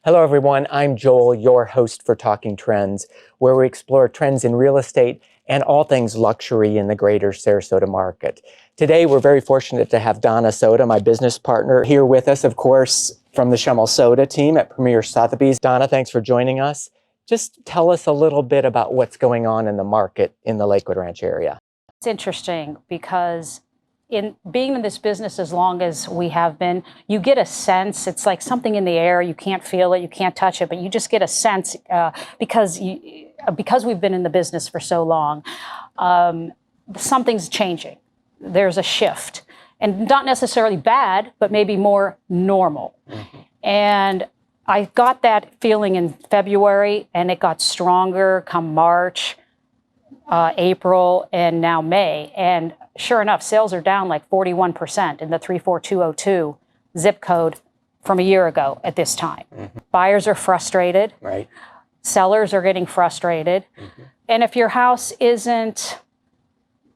Hello everyone, I'm Joel, your host for Talking Trends, where we explore trends in real estate and all things luxury in the greater Sarasota market. Today we're very fortunate to have Donna Soda, my business partner, here with us, of course, from the Schemmel Soda team at Premier Sotheby's. Donna, thanks for joining us. Just tell us a little bit about what's going on in the market in the Lakewood Ranch area. It's interesting because in being in this business as long as we have been, you get a sense. It's like something in the air. You can't feel it, you can't touch it, but you just get a sense because we've been in the business for so long. Something's changing. There's a shift, and not necessarily bad, but maybe more normal. Mm-hmm. And I got that feeling in February, and it got stronger come March, April, and now May. And sure enough, sales are down like 41% in the 34202 zip code from a year ago at this time. Mm-hmm. Buyers are frustrated. Right. Sellers are getting frustrated. Mm-hmm. And if your house isn't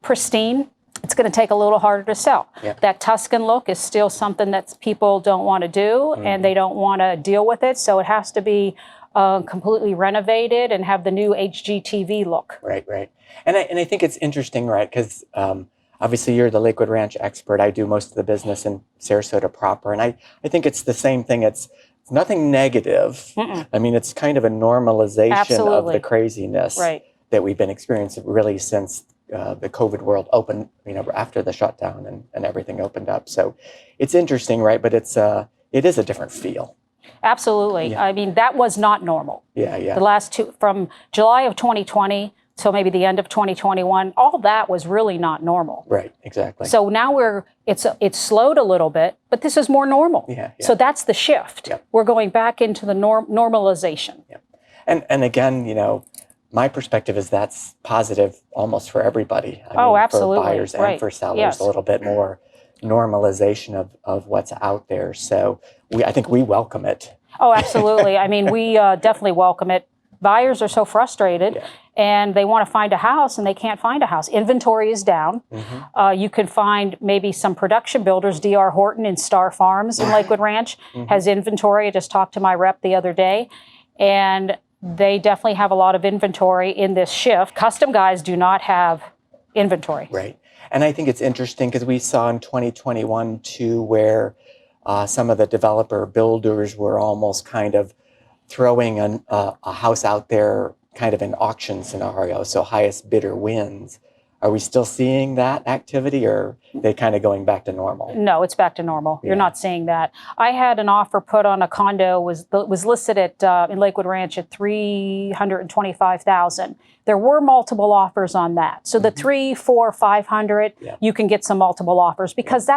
pristine, it's going to take a little harder to sell. Yep. That Tuscan look is still something that people don't want to do, mm-hmm. and they don't want to deal with it. So it has to be completely renovated and have the new HGTV look. Right, right. And I think it's interesting, right, because obviously you're the Lakewood Ranch expert. I do most of the business in Sarasota proper. And I think it's the same thing. It's nothing negative. Mm-mm. I mean, it's kind of a normalization Absolutely. Of the craziness right. that we've been experiencing really since the COVID world opened, after the shutdown and everything opened up. So it's interesting, right? But it is a different feel. Absolutely. Yeah. I mean, that was not normal. Yeah, yeah. The last from July of 2020 till maybe the end of 2021, all that was really not normal. Right, exactly. So now it's slowed a little bit, but this is more normal. Yeah, yeah. So that's the shift. Yep. We're going back into the normalization. Yep. And again, my perspective is that's positive almost for everybody. I mean, absolutely. For buyers and for sellers, yes. A little bit more normalization of what's out there. So I think we welcome it. Oh, absolutely. I mean, we definitely welcome it. Buyers are so frustrated, yeah. and they want to find a house, and they can't find a house. Inventory is down. Mm-hmm. You can find maybe some production builders. D.R. Horton and Star Farms in Lakewood Ranch mm-hmm. has inventory. I just talked to my rep the other day, and they definitely have a lot of inventory in this shift. Custom guys do not have inventory. Right. And I think it's interesting because we saw in 2021 too where some of the developer builders were almost kind of throwing a house out there kind of an auction scenario. So highest bidder wins. Are we still seeing that activity, or are they kind of going back to normal? No, it's back to normal. Yeah. You're not seeing that. I had an offer put on a condo, was listed at in Lakewood Ranch at $325,000. There were multiple offers on that. So the mm-hmm. 300, 400, 500, yeah. you can get some multiple offers because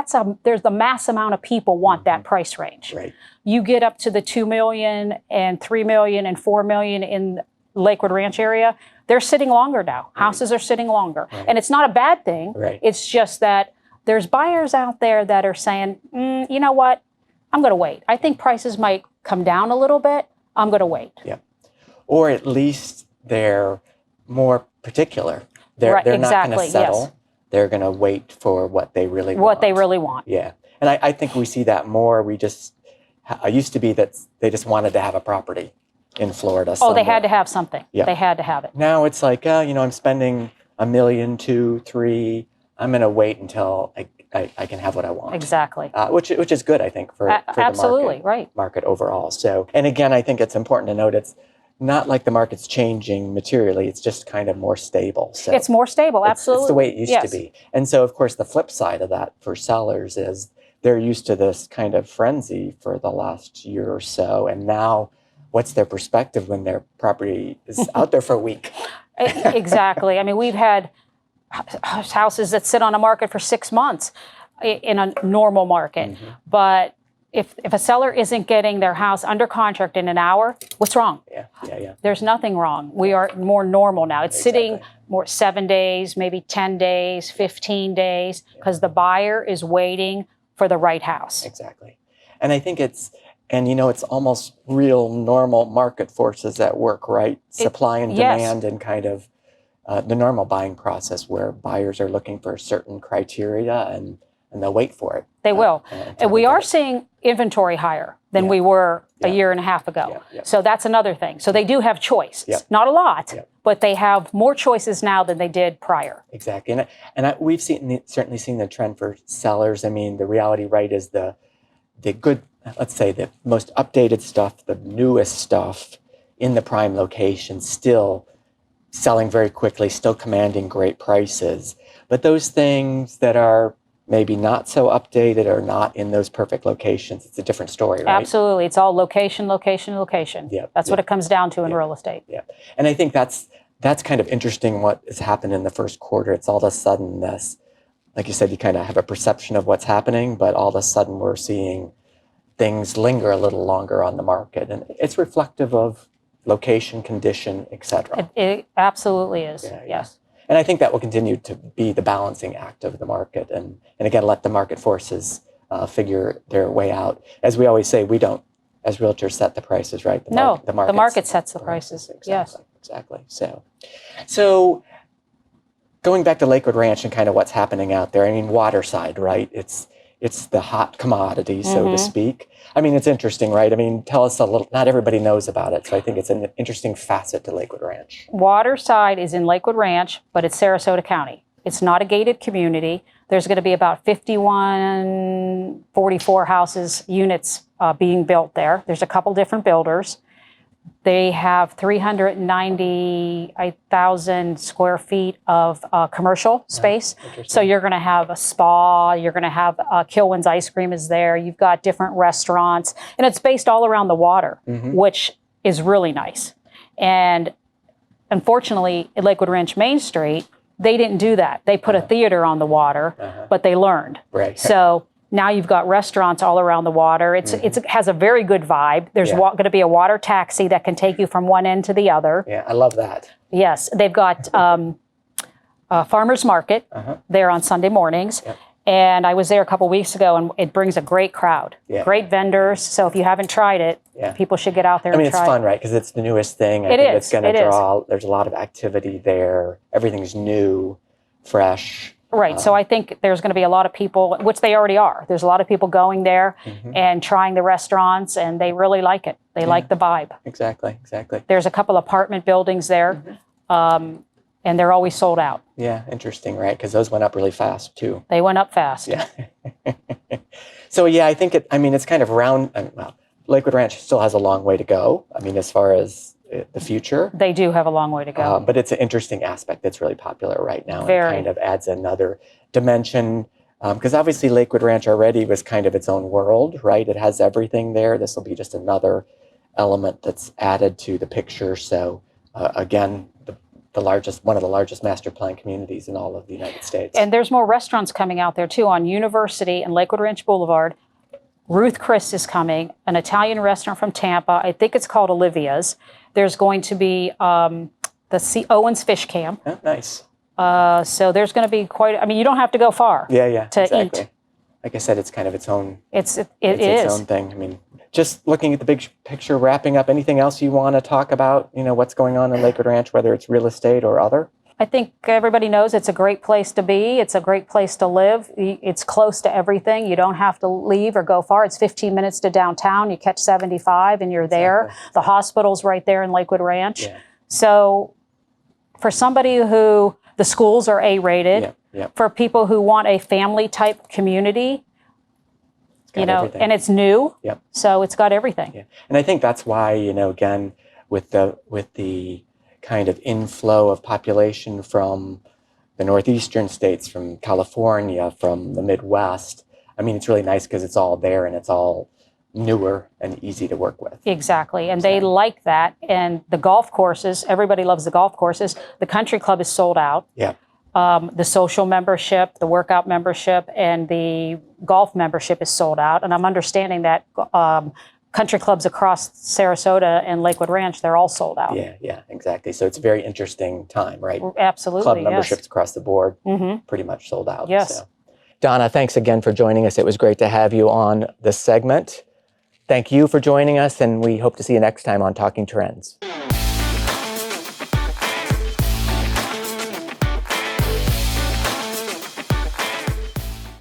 there's the mass amount of people want mm-hmm. that price range. Right. You get up to the $2 million and $3 million and $4 million in Lakewood Ranch area. They're sitting longer now. Right. Houses are sitting longer. Right. And it's not a bad thing. Right. It's just that there's buyers out there that are saying, you know what, I'm going to wait. I think prices might come down a little bit. I'm going to wait. Yeah. Or at least they're more particular. They're exactly. not going to settle. Yes. They're going to wait for what they really want. What they really want. Yeah. And I think we see that more. I used to be that they just wanted to have a property in Florida somewhere. Oh, they had to have something. Yeah. They had to have it. Now it's like, I'm spending $1 million, $2 million, $3 million. I'm going to wait until I can have what I want. Exactly. Which is good, I think, for absolutely, the right. market overall. So, and again, I think it's important to note it's not like the market's changing materially. It's just kind of more stable. So it's more stable, absolutely. It's the way it used yes. to be. And so, of course, the flip side of that for sellers is they're used to this kind of frenzy for the last year or so. And now what's their perspective when their property is out there for a week? Exactly. I mean, we've had houses that sit on a market for 6 months in a normal market. Mm-hmm. But if a seller isn't getting their house under contract in an hour, what's wrong? Yeah. There's nothing wrong. We are more normal now. It's exactly. sitting more 7 days, maybe 10 days, 15 days, because the buyer is waiting for the right house. Exactly. And I think it's almost real normal market forces at work, right? Supply and demand yes. and kind of the normal buying process where buyers are looking for certain criteria and and they'll wait for it. They will. And we are get it. seeing inventory higher than Yeah. we were a Yeah. year and a half ago. Yeah. Yeah. So that's another thing. So they do have choice. Yeah. Not a lot, Yeah. but they have more choices now than they did prior. Exactly. We've certainly seen the trend for sellers. I mean, the reality, right, is the good, let's say, the most updated stuff, the newest stuff in the prime location, still selling very quickly, still commanding great prices. But those things that are maybe not so updated or not in those perfect locations, it's a different story, right? Absolutely. It's all location, location, location. Yeah. That's what it comes down to in Yeah. real estate. Yeah. And I think that's kind of interesting what has happened in the first quarter. It's all of a sudden this, like you said, you kind of have a perception of what's happening, but all of a sudden we're seeing things linger a little longer on the market. And it's reflective of location, condition, etc. It absolutely is. Yeah, yeah. Yes. And I think that will continue to be the balancing act of the market. And again, let the market forces figure their way out. As we always say, we don't, as realtors, set the prices, right? The market sets the prices. Exactly, Yes. Exactly. So going back to Lakewood Ranch and kind of what's happening out there, I mean, waterside, right? It's the hot commodity, so to speak. I mean, it's interesting, right? I mean, tell us a little, not everybody knows about it. So I think it's an interesting facet to Lakewood Ranch. Waterside is in Lakewood Ranch, but it's Sarasota County. It's not a gated community. There's going to be about 44 units being built there. There's a couple different builders. They have 390,000 square feet of commercial space. So you're going to have a spa, you're going to have Kilwin's Ice Cream is there. You've got different restaurants, and it's based all around the water, which is really nice. And unfortunately, at Lakewood Ranch Main Street, they didn't do that. They put a theater on the water, but they learned. Right. So now you've got restaurants all around the water. It has a very good vibe. There's going to be a water taxi that can take you from one end to the other. Yeah, I love that. Yes, they've got a farmer's market there on Sunday mornings. Yep. And I was there a couple weeks ago, and it brings a great crowd, great vendors. So if you haven't tried it, people should get out there and try it. I mean, it's fun, right? Because it's the newest thing. I think it's going to draw, there's a lot of activity there. Everything's new, fresh. Right. So I think there's going to be a lot of people, which they already are. There's a lot of people going there and trying the restaurants, and they really like it. They like the vibe. Exactly. There's a couple apartment buildings there, and they're always sold out. Yeah, interesting, right? Because those went up really fast, too. They went up fast. Yeah. So, yeah, I think it's kind of round. Well, Lakewood Ranch still has a long way to go. I mean, as far as the future. They do have a long way to go. But it's an interesting aspect that's really popular right now. Very. And kind of adds another dimension. Because obviously Lakewood Ranch already was kind of its own world, right? It has everything there. This will be just another element that's added to the picture. So, again, one of the largest master plan communities in all of the United States. And there's more restaurants coming out there, too, on University and Lakewood Ranch Boulevard. Ruth Chris is coming, an Italian restaurant from Tampa. I think it's called Olivia's. There's going to be the Owens Fish Camp. Oh, nice. So there's going to be you don't have to go far to exactly. eat. Like I said, it's kind of its own. It is its own thing. I mean, just looking at the big picture, wrapping up, anything else you want to talk about, what's going on in Lakewood Ranch, whether it's real estate or other? I think everybody knows it's a great place to be. It's a great place to live. It's close to everything. You don't have to leave or go far. It's 15 minutes to downtown. You catch 75 and you're there. The hospital's right there in Lakewood Ranch. Yeah. So for somebody who the schools are A-rated, for people who want a family type community, everything. And it's new. Yep. So it's got everything. Yeah. And I think that's why, again, with the kind of inflow of population from the northeastern states, from California, from the Midwest, I mean, it's really nice because it's all there and it's all newer and easy to work with. Exactly. And they like that. And the golf courses, everybody loves the golf courses. The country club is sold out. Yeah. The social membership, the workout membership, and the golf membership is sold out. And I'm understanding that country clubs across Sarasota and Lakewood Ranch, they're all sold out. Yeah, exactly. So it's a very interesting time, right? Absolutely, Club memberships across the board, pretty much sold out. Yes. So. Donna, thanks again for joining us. It was great to have you on this segment. Thank you for joining us, and we hope to see you next time on Talking Trends.